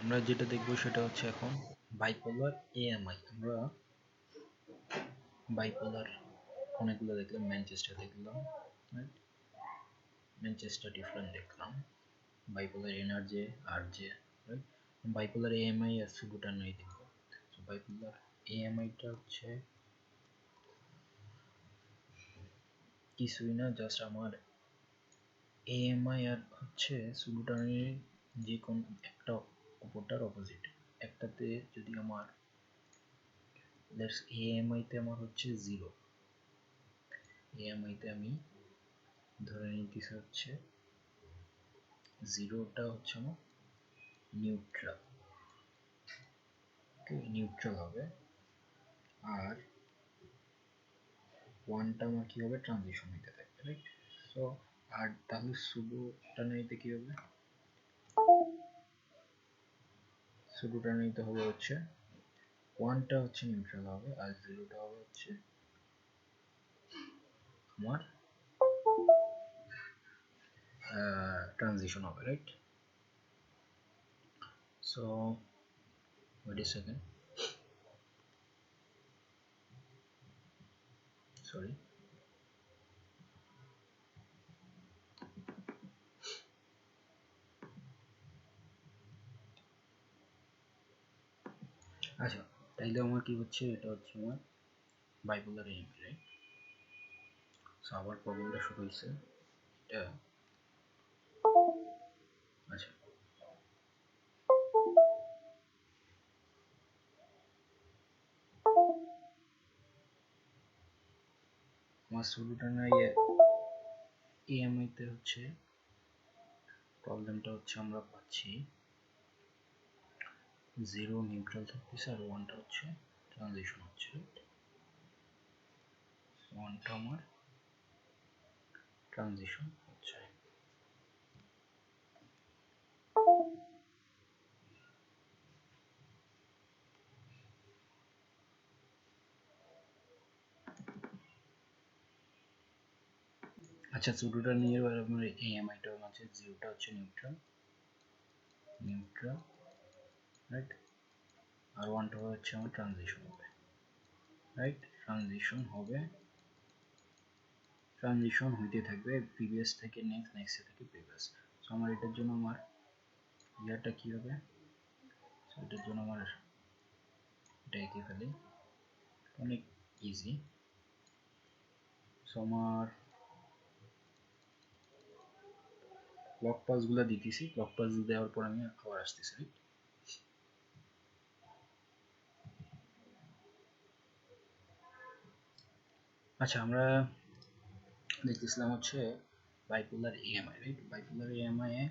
আমরা যেটা দেখব সেটা হচ্ছে এখন বাইপোলার এএমআই। আমরা বাইপোলার অনেকগুলো দেখলাম, ম্যানচেস্টার দেখলাম, ম্যানচেস্টার ডিফারেন্ট দেখলাম, bipolar NRZ RZ, right. Bipolar AMI আর সুডোটার্নারি দেখব। তো বাইপোলার এএমআইটা হচ্ছে কিছুই না, জাস্ট আমার এএমআই আর হচ্ছে সুডোটার্নারি যে কোন একটা অপরটার অপোজিট। একটাতে যদি আমার এএমআই তে আমার হচ্ছে 0, এএমআই তে আমি ধরে নিতেছি হচ্ছে 0টা হচ্ছে আমার নিউট্রাল, নিউট্রাল হবে, আর 1টা আমার কি হবে, ট্রানজিশন হইতে থাকবে, রাইট। সো আর তাহলে সুডোটার্নারিতে কি হবে, সুডোটার্নারিতে হবে হচ্ছে 1টা হচ্ছে নিউট্রাল হবে আর 0টা হবে হচ্ছে আমার ট্রানজিশন হবে, right. So wait a second, sorry. আচ্ছা, তাইলে আমার কি হচ্ছে, এটা হচ্ছে আমার বাইপোলার এএমআই, রাইট। সো আবার প্রবলেমটা শুরু হয়েছে, এটা আচ্ছা আমার সুডোটার্নারি এএমআই তে হচ্ছে প্রবলেমটা হচ্ছে আমরা পাচ্ছি 0 নিউট্রাল থাকতেছে আর 1টা হচ্ছে ট্রানজিশন হচ্ছে, রাইট। 1টা আমার ট্রানজিশন হচ্ছে। আচ্ছা, সুডোটার্নারি এর আমার এএমআইটা আছে 0টা হচ্ছে নিউট্রাল, নিউট্রাল, রাইট, আর 1টা হচ্ছে আমার ট্রানজিশন হবে, রাইট। ট্রানজিশন হবে, ট্রানজিশন হইতে থাকবে প্রিভিয়াস থেকে নেক্সট, নেক্সট থেকে প্রিভিয়াস। সো আমার এটার জন্য আমার ইয়ারটা কি হবে, সো এটার জন্য আমার এটা এঁকে ফেলি, অনেক ইজি। সো আমার ক্লক পালসগুলো দিতেছি, ক্লক পালস দেওয়ার পর আমি আবার আসতেছি, রাইট। আচ্ছা, আমরা দেখতেছিলাম হচ্ছে bipolar AMI, right. Bipolar AMI এ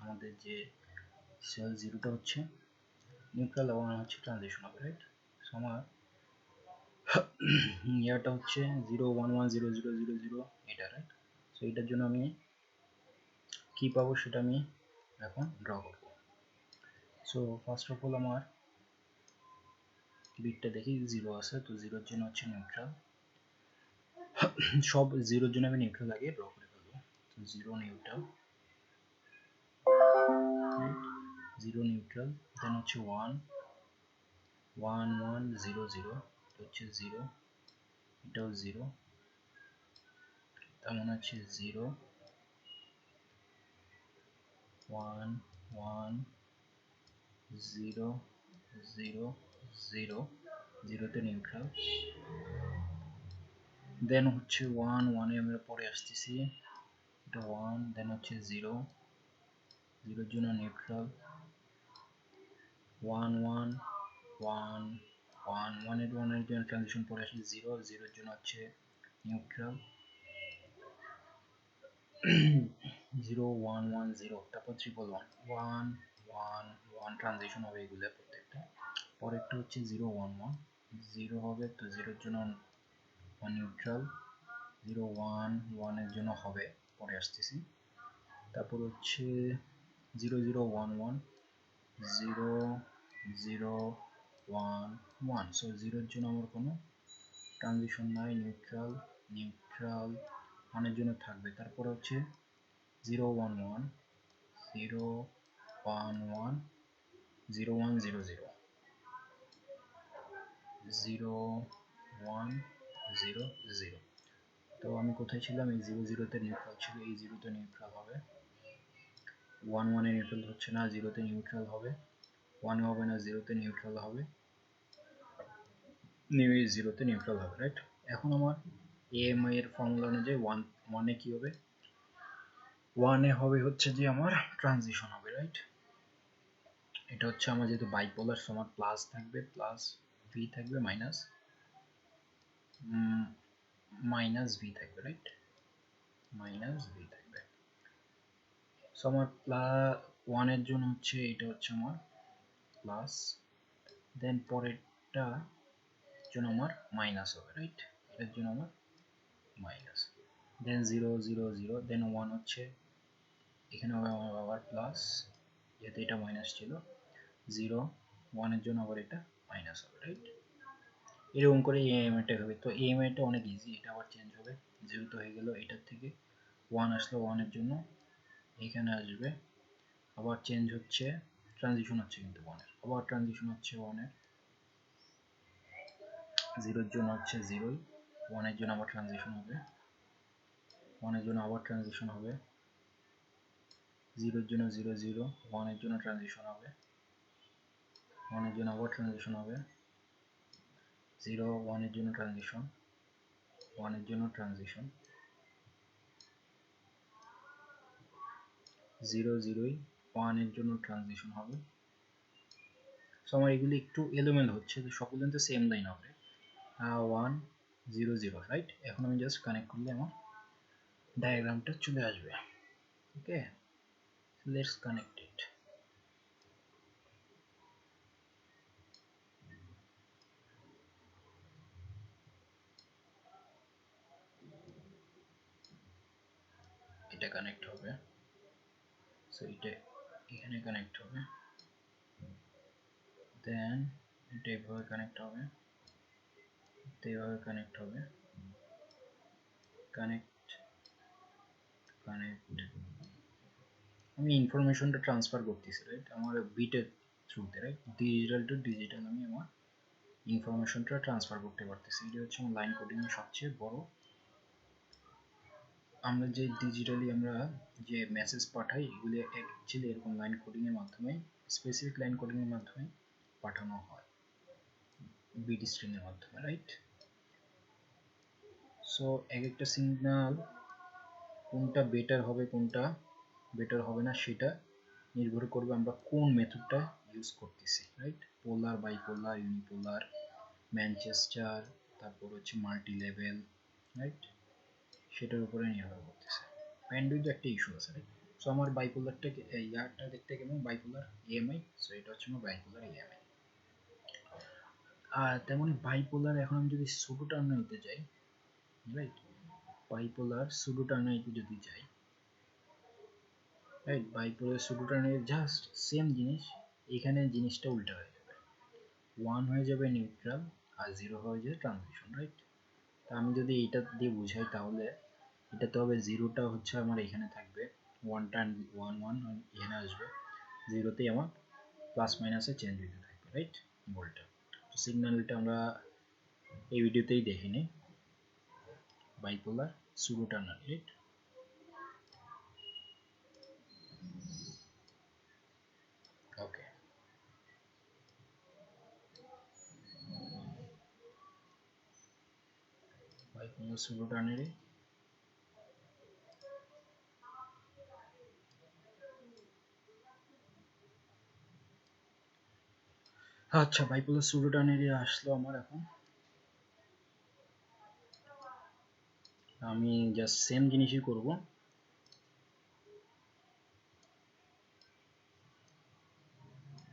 আমাদের যে সেল 0টা হচ্ছে নিউট্রাল এবং হচ্ছে ট্রানজিশন হবে, রাইট। সো আমার ইয়ারটা হচ্ছে 0 1 1 0 0 0 0 এটা, রাইট। সো এটার জন্য আমি কি পাবো সেটা আমি এখন ড্র করব। সো ফার্স্ট অফ অল আমার বিটটা দেখি 0 আছে, তো 0 এর জন্য হচ্ছে নিউট্রাল, সব 0 এর জন্য আমি নিউট্রাল আগে ড্র করে ফেলবো। তো 0 নিউট্রাল, রাইট, 0 নিউট্রাল, দেন হচ্ছে 1 1 1 0 0, এটা হচ্ছে 0, এটাও 0, তার মানে হচ্ছে 0 1 1 0 0 0, 0 তে নিউট্রাল, দেন হচ্ছে 1 1 এ আমরা পরে আসতেছি, এটা 1, দেন হচ্ছে 0 0 এর জন্য নিউট্রাল, 1 1 1 1 1 এর জন্য ট্রানজিশন পরে আসে 0 0 এর জন্য হচ্ছে নিউট্রাল, 0 1 1 0, তারপর 1 1 1 1 ট্রানজিশন হবে এগুলো প্রত্যেকটা। পরেরটা হচ্ছে 0 1 1 0 হবে, তো 0 এর জন্য নিউট্রাল, 0 1 1 এর জন্য হবে, পরে আসতেছি। তারপর হচ্ছে 0 0 1 1 0 0 1 1, সো 0 এর জন্য আমার কোনো ট্রানজিশন নাই, নিউট্রাল, নিউট্রাল 1 এর জন্য থাকবে। তারপর হচ্ছে 0 1 1 0 1 1 0 1 0 0 0 1 0 0। তো আমি কোথায় ছিলাম? এই 0 0 তে নিউট্রাল ছিল, এই 0 তে নিউট্রাল হবে, 1 1 এ নিউট্রাল হচ্ছে না, 0 তে নিউট্রাল হবে, 1 হবে না, 0 তে নিউট্রাল হবে, 0 তে নিউট্রাল হবে, রাইট? এখন আমার AMI এর ফর্মুলা অনুযায়ী 1 এ কি হবে? 1 এ হবে হচ্ছে যে আমার ট্রানজিশন হবে, রাইট? এটা হচ্ছে আমার যেহেতু বাইপোলার, সো আমার প্লাস থাকবে, প্লাস ভি থাকবে, মাইনাস ভি থাকবে, রাইট? মাইনাস ভি থাকবে। সো আমার প্লাস 1 এর জন্য হচ্ছে এটা হচ্ছে আমার প্লাস, দেন পরেরটা জন্য আমার মাইনাস হবে, রাইট? এটার জন্য আমার মাইনাস, দেন 0 0 0, দেন 1 হচ্ছে এখানে হবে আমার আবার প্লাস, যেহেতু এটা মাইনাস ছিল, 0 1 এর জন্য আবার এটা মাইনাস হবে, রাইট? এরকম করে EMI-টা হবে। তো EMI-টা অনেক ইজি, এটা আবার চেঞ্জ হবে, 0 তো হয়ে গেল, এটার থেকে 1 আসলো, 1 এর জন্য এখানে আসবে, আবার চেঞ্জ হচ্ছে, ট্রানজিশন হচ্ছে কিন্তু 1 এর, আবার ট্রানজিশন হচ্ছে 1 এর, 0 এর জন্য হচ্ছে 0, 1 এর জন্য আবার ট্রানজিশন হবে, 1 এর জন্য আবার ট্রানজিশন হবে, 0 এর জন্য 0 0, 1 এর জন্য ট্রানজিশন হবে, 1 এর জন্য আবার ট্রানজিশন হবে, 0 1 এর জন্য ট্রানজিশন, 1 এর জন্য ট্রানজিশন, 0 0 1 এর জন্য ট্রানজিশন হবে। সো আমার এগুলি একটু এলোমেলো হচ্ছে, তো সকল কিন্তু সেম লাইন হবে, 1 0 0, রাইট? এখন আমি জাস্ট কানেক্ট করলে আমার ডায়াগ্রামটা চলে আসবে। ওকে, লেটস কানেক্ট ইট। এটা কানেক্ট হবে, সো এটা এখানে কানেক্ট হবে, দেন এটা এভাবে কানেক্ট হবে, এটা এভাবে কানেক্ট হবে, কানেক্ট কানেক্ট। আমি ইনফরমেশনটা ট্রান্সফার করতেছি, রাইট? আমার বিটের থ্রুতে, রাইট? ডিজিটাল টু ডিজিটাল আমি আমার ইনফরমেশনটা ট্রান্সফার করতে পারতেছি। এটা হচ্ছে আমার লাইন কোডিং এর সবচেয়ে বড়। আমরা যে ডিজিটালি আমরা যে মেসেজ পাঠাই, এগুলি অ্যাকচুয়ালি এরকম লাইন কোডিং এর মাধ্যমে, স্পেসিফিক লাইন কোডিং এর মাধ্যমে পাঠানো হয়, বিট স্ট্রিং এর মাধ্যমে, রাইট? সো এক একটা সিগন্যাল কোনটা বেটার হবে, কোনটা বেটার হবে না, সেটা নির্ভর করবে আমরা কোন মেথডটা ইউজ করতেছি, রাইট? পোলার, বাইপোলার, ইউনিপোলার, ম্যানচেস্টার, তারপর হচ্ছে মাল্টি লেভেল, রাইট? সেটার উপরে নির্ভর করতেছে। ব্যান্ডউইথ একটা ইস্যু আছে, রাইট? সো আমার বাইপোলারটাকে ইয়ারটা দেখতে কেমন, বাইপোলার EMI, সো এটা হচ্ছে আমার বাইপোলার EMI। আর তেমনি বাইপোলার, এখন আমি যদি সুডোটার্নারিতে যাই, রাইট? বাইপোলার সুডোটার্নারিতে যদি যাই, রাইট? বাইপোলার সুডোটার্নারি জাস্ট সেম জিনিস, এখানে জিনিসটা উল্টা হয়ে যাবে, 1 হয়ে যাবে নিউট্রাল আর 0 হয়ে যাবে ট্রানজিশন, রাইট? তা আমি যদি এটা দিয়ে বুঝাই, তাহলে এটাতে হবে 0টা হচ্ছে আমার এখানে থাকবে, 1টা 1 1 এখানে আসবে, 0তেই আমার প্লাস মাইনাসে চেঞ্জ হতে থাকবে, রাইট? বলটা তো সিগন্যালটা আমরা এই ভিডিওতেই দেখে নিই, বাইপোলার সুডোটার্নারি, রাইট? ওকে, বাইপোলার সুডোটার্নারি। আচ্ছা, বাইপোলার সুডোটার্নারি আসলো আমার। এখন আমি জাস্ট সেম জিনিসই করব,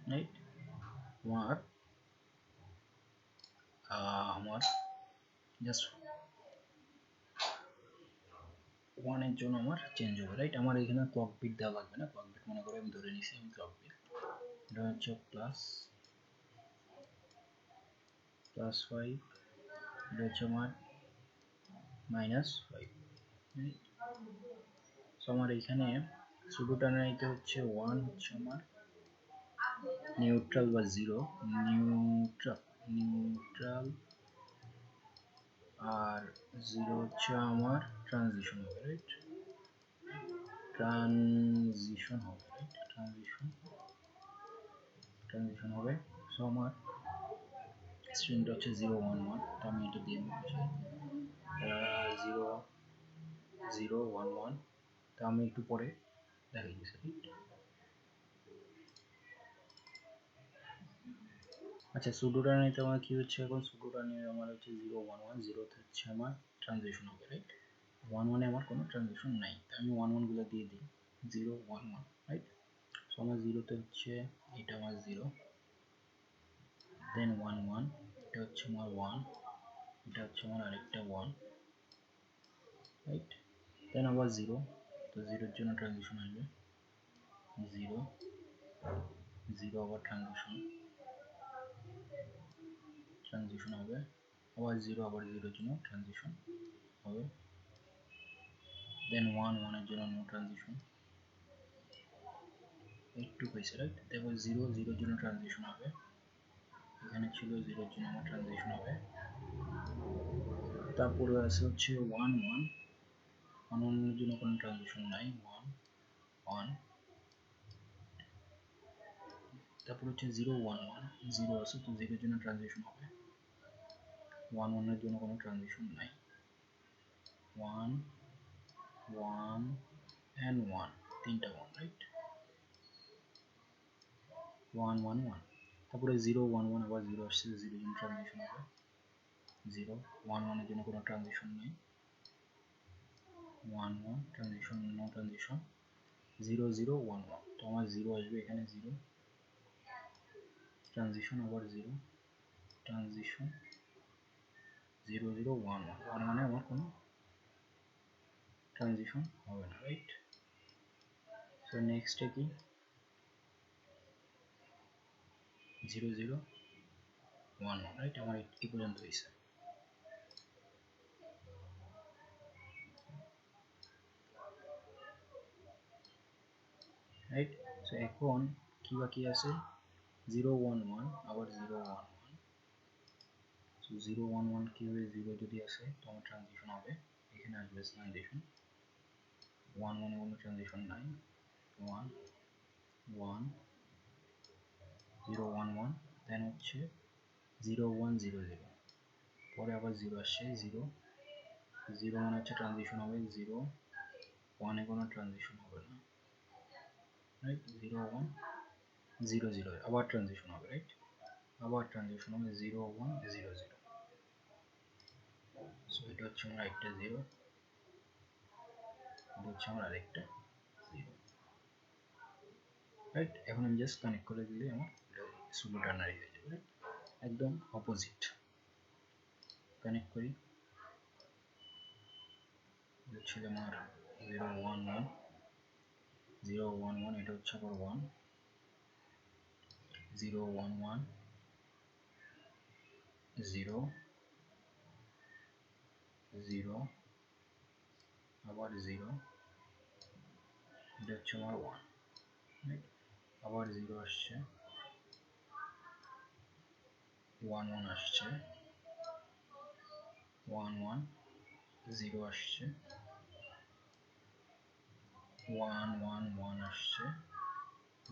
রাইট? আমার জাস্ট 1 এর জন্য আমার চেঞ্জ হবে, রাইট? আমার এখানে ক্লক বিট দেওয়া লাগবে না, ক্লক বিট মনে করে আমি ধরে নিছি, আমি ক্লক বিট, এটা হচ্ছে প্লাস 5, এটা হচ্ছে আমার -5, রাইট? সো আমার এখানে সুডোটার্নারিতে হচ্ছে 1 হচ্ছে আমার নিউট্রাল বা জিরো, নিউট্রাল আর জিরো হচ্ছে আমার ট্রানজিশন হবে, রাইট? ট্রানজিশন হবে, রাইট? ট্রানজিশন হবে। সো আমার স্ট্রিংটা হচ্ছে 011, তো আমি এটা দিয়ে বলছি 0 0 1 1, তো আমি একটু পরে দেখাই দিচ্ছি, রাইট? আচ্ছা, সুডোটানিতে আমার কি হচ্ছে এখন? সুডোটানি আমার হচ্ছে 0 1 1, 0 হচ্ছে আমার ট্রানজিশন হবে, রাইট? 1 1 এ আমার কোনো ট্রানজিশন নাই, তো আমি 1 1 গুলো দিয়ে দিই 0 1 1, রাইট? সো আমার 0 হচ্ছে এটা আমার 0, দেন 1 1, এটা হচ্ছে আমার 1, এটা হচ্ছে আমার আরেকটা 1, রাইট? দেন আবার 0, তো 0 এর জন্য ট্রানজিশন আসবে 0 0, আবার ট্রানজিশন হবে আবার 0, আবার 0 এর জন্য ট্রানজিশন হবে, দেন 1 1 এর জন্য নো ট্রানজিশন, একটু হয়েছে, রাইট? তারপর 0 0 এর জন্য ট্রানজিশন হবে, এখানে ছিল 0 এর জন্য আমার ট্রানজিশন হবে, তারপরে আছে হচ্ছে 1 1, 1 1 এর জন্য কোনো ট্রানজিশন নাই, 1 1, তারপর হচ্ছে 0 1 1, 0 আছে, তো 0 এর জন্য ট্রানজিশন হবে, 1 1 এর জন্য কোনো ট্রানজিশন নাই, 1 1 and 1, তিনটা 1, রাইট? 1 1 1, তারপরে 0 1 1, আবার 0 আসছে, 0 এর জন্য ট্রানজিশন হবে 0 1 1 এর জন্য কোনো ট্রানজিশন নেই, 1 1 ট্রানজিশন, নো ট্রানজিশন, 0 0 1 1, তো আমার 0 আসবে এখানে, 0 ট্রানজিশন, আবার 0 ট্রানজিশন, 0 0 1 1, 1 1 এ আমার কোনো ট্রানজিশন হবে না, রাইট? সো নেক্সটে কি 0 0 1 1, রাইট? আমার এই পর্যন্ত হয়েছে, রাইট? সো এখন কি বাকি আছে? 0 1 1, আবার 0 1 1, সো 0 1 1 কি হবে? 0 যদি আসে তো আমার ট্রানজিশন হবে, এখানে আসবে ট্রানজিশন, 1 1 এ কোনো ট্রানজিশন নাই, 1 1 0 1 1, দেন হচ্ছে 0 1 0 0, পরে আবার 0 আসছে, 0 0 মানে হচ্ছে ট্রানজিশন হবে, 0 1 এ কোনো ট্রানজিশন হবে না, রাইট? 0 1 0 0, আবার ট্রানজিশন হবে, রাইট? আবার ট্রানজিশন হবে 0 1 0 0, সো এটা হচ্ছে আমার একটা 0, এটা হচ্ছে আমার আরেকটা 0, রাইট? এখন আমি জাস্ট কানেক্ট করে দিলে আমার সুডো টার্নারি হয়ে যাবে, রাইট? একদম অপোজিট কানেক্ট করি, এটা ছিল আমার 0 1 1 0 1 1, এটা হচ্ছে আবার 1 0 1 1 0 0, আবার 0, এটা হচ্ছে আমার 1, রাইট? আবার 0 আসছে, 1 1 আসছে, 1 1 0 আসছে, 1 1 1 আসছে,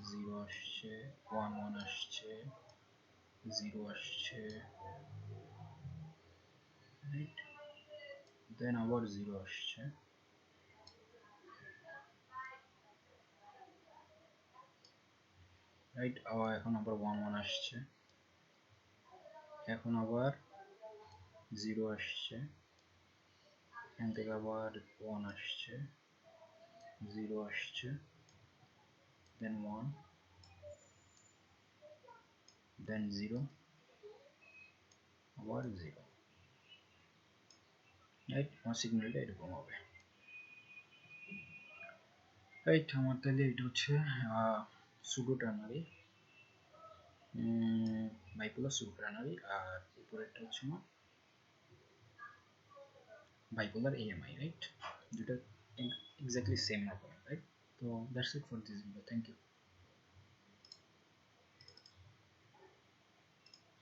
0 আসছে, 1 1 আসছে, 0 আসছে, রাইট? দেন আবার 0 আসছে, রাইট? আবার এখন আবার 1 1 আসছে, এখন আবার 0 আসছে, এখান থেকে আবার 1 আসছে, 0 আসছে, দেন 1, দেন 0, আবার 0, রাইট? আমার সিগন্যালটা এরকম হবে, রাইট? আমার তাহলে এটা হচ্ছে pseudo ternary, bipolar pseudo ternary, আর উপরেরটা হচ্ছে আমার bipolar AMI, right? দুটো exactly same রকম, right? So that's it for this video. Thank you.